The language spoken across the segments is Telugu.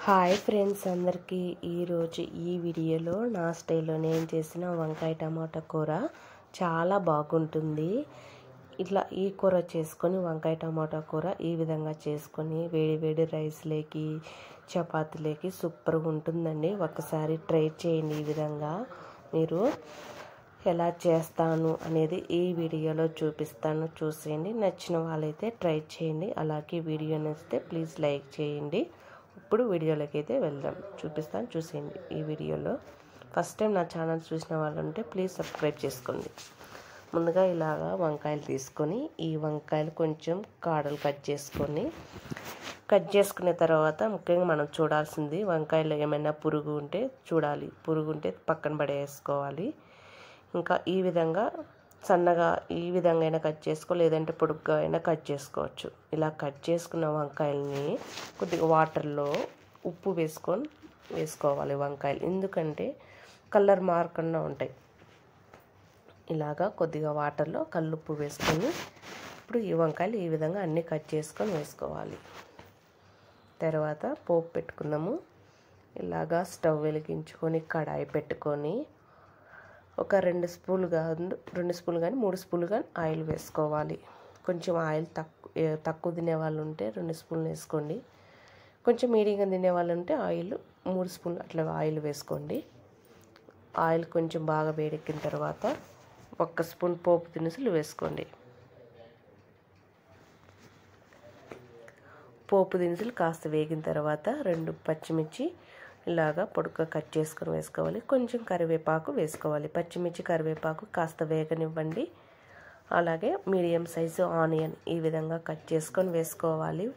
హాయ్ ఫ్రెండ్స్ అందరికీ ఈరోజు ఈ వీడియోలో నా స్టైల్లో నేను చేసిన వంకాయ టమాటా కూర చాలా బాగుంటుంది. ఇట్లా ఈ కూర చేసుకొని వంకాయ టమాటా కూర ఈ విధంగా చేసుకొని వేడి వేడి రైస్లోకి చపాతీలోకి సూపర్గా ఉంటుందండి. ఒకసారి ట్రై చేయండి. ఈ విధంగా మీరు ఎలా చేస్తాను అనేది ఈ వీడియోలో చూపిస్తాను, చూసేయండి. నచ్చిన వాళ్ళైతే ట్రై చేయండి. అలాగే వీడియో నచ్చితే ప్లీజ్ లైక్ చేయండి. ఇప్పుడు వీడియోలోకి అయితే వెళ్దాం, చూపిస్తాను, చూసేయండి. ఈ వీడియోలో ఫస్ట్ టైం నా ఛానల్ చూసిన వాళ్ళు ఉంటే ప్లీజ్ సబ్స్క్రైబ్ చేసుకోండి. ముందుగా ఇలాగా వంకాయలు తీసుకొని ఈ వంకాయలు కొంచెం కాడలు కట్ చేసుకునే తర్వాత ముఖ్యంగా మనం చూడాల్సింది వంకాయలు ఏమైనా పురుగు ఉంటే చూడాలి. పురుగు ఉంటే పక్కన పడేసుకోవాలి. ఇంకా ఈ విధంగా సన్నగా ఈ విధంగా అయినా కట్ చేసుకో, లేదంటే పొడుగ్గా అయినా కట్ చేసుకోవచ్చు. ఇలా కట్ చేసుకున్న వంకాయలని కొద్దిగా వాటర్లో ఉప్పు వేసుకోవాలి వంకాయలు, ఎందుకంటే కలర్ మారకుండా ఉంటాయి. ఇలాగా కొద్దిగా వాటర్లో కల్లుప్పు వేసుకొని ఇప్పుడు ఈ వంకాయలు ఈ విధంగా అన్నీ కట్ చేసుకొని వేసుకోవాలి. తర్వాత పోపు పెట్టుకుందాము. ఇలాగా స్టవ్ వెలిగించుకొని కడాయి పెట్టుకొని ఒక 2 స్పూన్లు కానీ 3 స్పూన్లు కానీ ఆయిల్ వేసుకోవాలి. కొంచెం ఆయిల్ తక్కువ తినేవాళ్ళు ఉంటే 2 స్పూన్లు వేసుకోండి. కొంచెం మీడియంగా తినేవాళ్ళు ఉంటే ఆయిల్ 3 స్పూన్లు అట్లా ఆయిల్ వేసుకోండి. ఆయిల్ కొంచెం బాగా వేడెక్కిన తర్వాత 1 స్పూన్ పోపు దినుసులు వేసుకోండి. పోపు దినుసులు కాస్త వేగిన తర్వాత 2 పచ్చిమిర్చి ఇలాగా పొడుగ్గా కట్ చేసుకొని వేసుకోవాలి. కొంచెం కరివేపాకు వేసుకోవాలి. పచ్చిమిర్చి కరివేపాకు కాస్త వేగనివ్వండి. అలాగే మీడియం సైజు ఆనియన్ ఈ విధంగా కట్ చేసుకొని వేసుకోవాలి.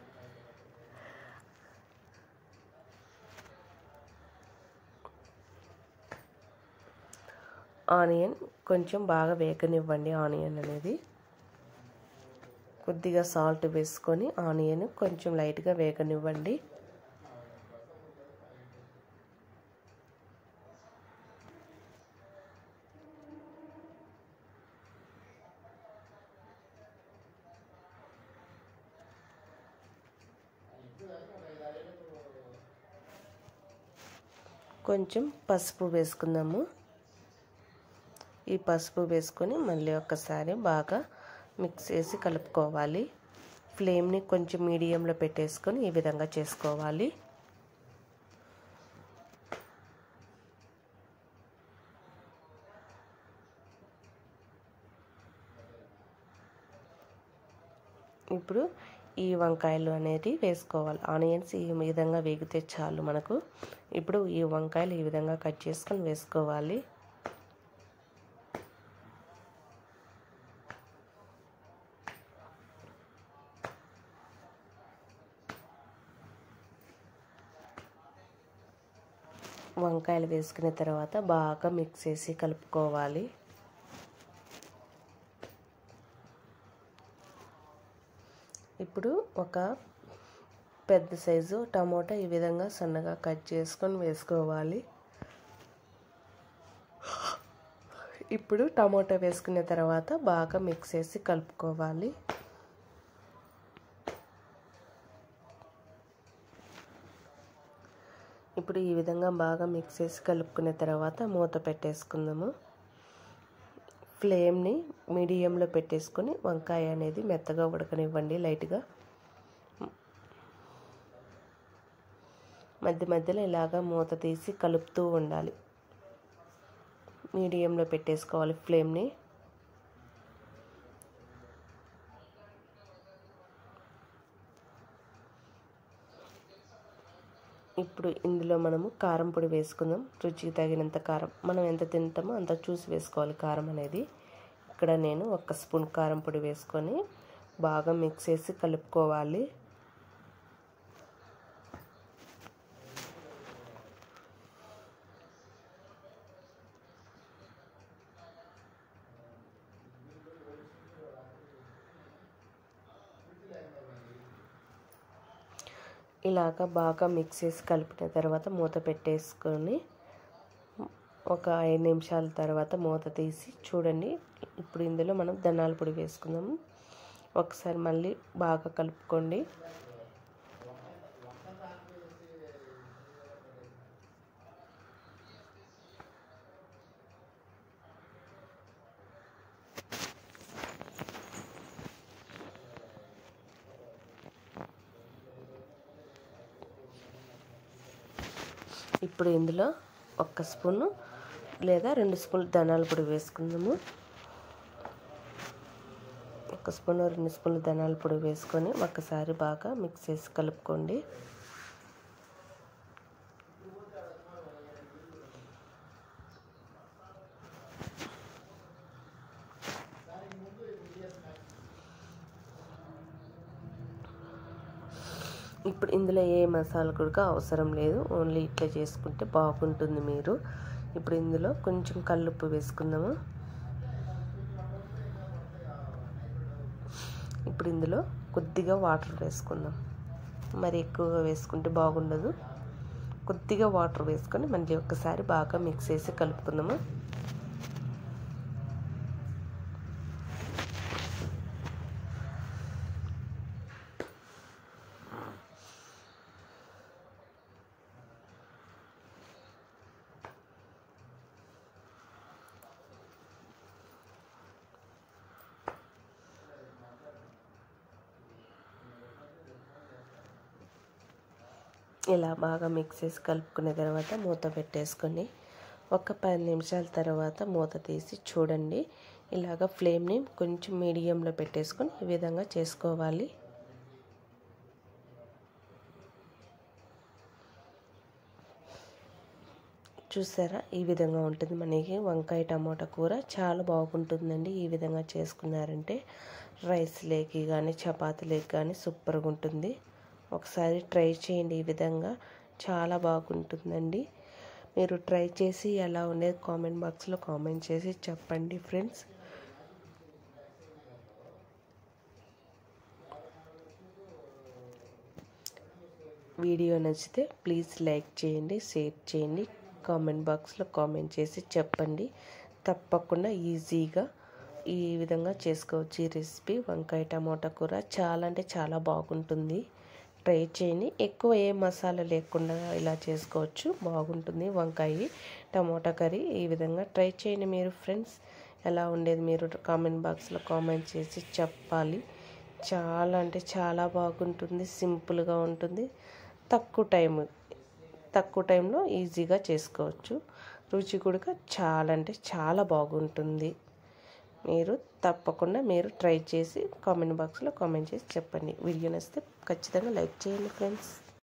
ఆనియన్ కొంచెం బాగా వేగనివ్వండి. ఆనియన్ అనేది కొద్దిగా సాల్ట్ వేసుకొని ఆనియన్ కొంచెం లైట్గా వేగనివ్వండి. కొంచెం పసుపు వేసుకుందాము. ఈ పసుపు వేసుకొని మళ్ళీ ఒకసారి బాగా మిక్స్ చేసి కలుపుకోవాలి. ఫ్లేమ్ని కొంచెం మీడియంలో పెట్టేసుకొని ఈ విధంగా చేసుకోవాలి. ఇప్పుడు ఈ వంకాయలు అనేది వేసుకోవాలి. ఆనియన్స్ ఈ విధంగా వేగితే చాలు మనకు. ఇప్పుడు ఈ వంకాయలు ఈ విధంగా కట్ చేసుకొని వేసుకోవాలి. వంకాయలు వేసుకున్న తర్వాత బాగా మిక్స్ చేసి కలుపుకోవాలి. ఇప్పుడు ఒక పెద్ద సైజు టమోటా ఈ విధంగా సన్నగా కట్ చేసుకొని వేసుకోవాలి. ఇప్పుడు టమోటా వేసుకున్న తర్వాత బాగా మిక్స్ చేసి కలుపుకోవాలి. ఇప్పుడు ఈ విధంగా బాగా మిక్స్ చేసి కలుపుకున్న తర్వాత మూత పెట్టేసుకుందాము. ఫ్లేమ్ని మీడియంలో పెట్టేసుకొని వంకాయ అనేది మెత్తగా ఉడకనివ్వండి. లైట్గా మధ్యలో ఇలాగా మూత తీసి కలుపుతూ ఉండాలి. మీడియంలో పెట్టేసుకోవాలి ఫ్లేమ్ని. ఇప్పుడు ఇందులో మనము కారం పొడి వేసుకుందాం. రుచికి తగినంత కారం, మనం ఎంత తింటామో అంత చూసి వేసుకోవాలి కారం అనేది. ఇక్కడ నేను 1 స్పూన్ కారం పొడి వేసుకొని బాగా మిక్స్ చేసి కలుపుకోవాలి. ఇలాగ బాగా మిక్స్ చేసి కలిపిన తర్వాత మూత పెట్టేసుకొని ఒక 5 నిమిషాల తర్వాత మూత తీసి చూడండి. ఇప్పుడు ఇందులో మనం ధనియాల పొడి వేసుకుందాము. ఒకసారి మళ్ళీ బాగా కలుపుకోండి. ఇప్పుడు ఇందులో 1 స్పూను లేదా 2 స్పూన్లు ధనియాల పొడి వేసుకుందాము. 1 స్పూను 2 స్పూన్లు ధనియాల పొడి వేసుకొని ఒక్కసారి బాగా మిక్స్ చేసి కలుపుకోండి. ఇప్పుడు ఇందులో ఏ మసాలా కూడా అవసరం లేదు, ఓన్లీ ఇట్లా చేసుకుంటే బాగుంటుంది. మీరు ఇప్పుడు ఇందులో కొంచెం కల్లుప్పు వేసుకుందాము. ఇప్పుడు ఇందులో కొద్దిగా వాటర్ వేసుకుందాం. మరి ఎక్కువగా వేసుకుంటే బాగుండదు. కొద్దిగా వాటర్ వేసుకొని మళ్ళీ ఒక్కసారి బాగా మిక్స్ చేసి కలుపుకుందాము. ఇలా బాగా మిక్స్ చేసి కలుపుకున్న తర్వాత మూత పెట్టేసుకొని ఒక 10 నిమిషాల తర్వాత మూత తీసి చూడండి. ఇలాగ ఫ్లేమ్ని కొంచెం మీడియంలో పెట్టేసుకొని ఈ విధంగా చేసుకోవాలి. చూసారా, ఈ విధంగా ఉంటుంది మనకి వంకాయ టమాటా కూర. చాలా బాగుంటుందండి. ఈ విధంగా చేసుకున్నారంటే రైస్ లేకి కానీ చపాతీలేకి కానీ సూపర్గా ఉంటుంది. ఒకసారి ట్రై చేయండి. ఈ విధంగా చాలా బాగుంటుందండి. మీరు ట్రై చేసి ఎలా ఉండేది కామెంట్ బాక్స్లో కామెంట్ చేసి చెప్పండి ఫ్రెండ్స్. వీడియో నచ్చితే ప్లీజ్ లైక్ చేయండి, షేర్ చేయండి, కామెంట్ బాక్స్లో కామెంట్ చేసి చెప్పండి. తప్పకుండా ఈజీగా ఈ విధంగా చేసుకోవచ్చు. ఈ రెసిపీ వంకాయ టమాటా కూర చాలా అంటే చాలా బాగుంటుంది. ట్రై చేయండి. ఎక్కువ ఏ మసాలా లేకుండా ఇలా చేసుకోవచ్చు, బాగుంటుంది. వంకాయ టమాటా కర్రీ ఈ విధంగా ట్రై చేయండి మీరు ఫ్రెండ్స్. ఎలా ఉండేది మీరు కామెంట్ బాక్స్లో కామెంట్ చేసి చెప్పాలి. చాలా అంటే చాలా బాగుంటుంది. సింపుల్గా ఉంటుంది. తక్కువ టైంలో ఈజీగా చేసుకోవచ్చు. రుచి కూడా చాలా అంటే చాలా బాగుంటుంది. మీరు తప్పకుండా మీరు ట్రై చేసి కామెంట్ బాక్స్లో కామెంట్ చేసి చెప్పండి. వీడియో నచ్చితే ఖచ్చితంగా లైక్ చేయండి ఫ్రెండ్స్.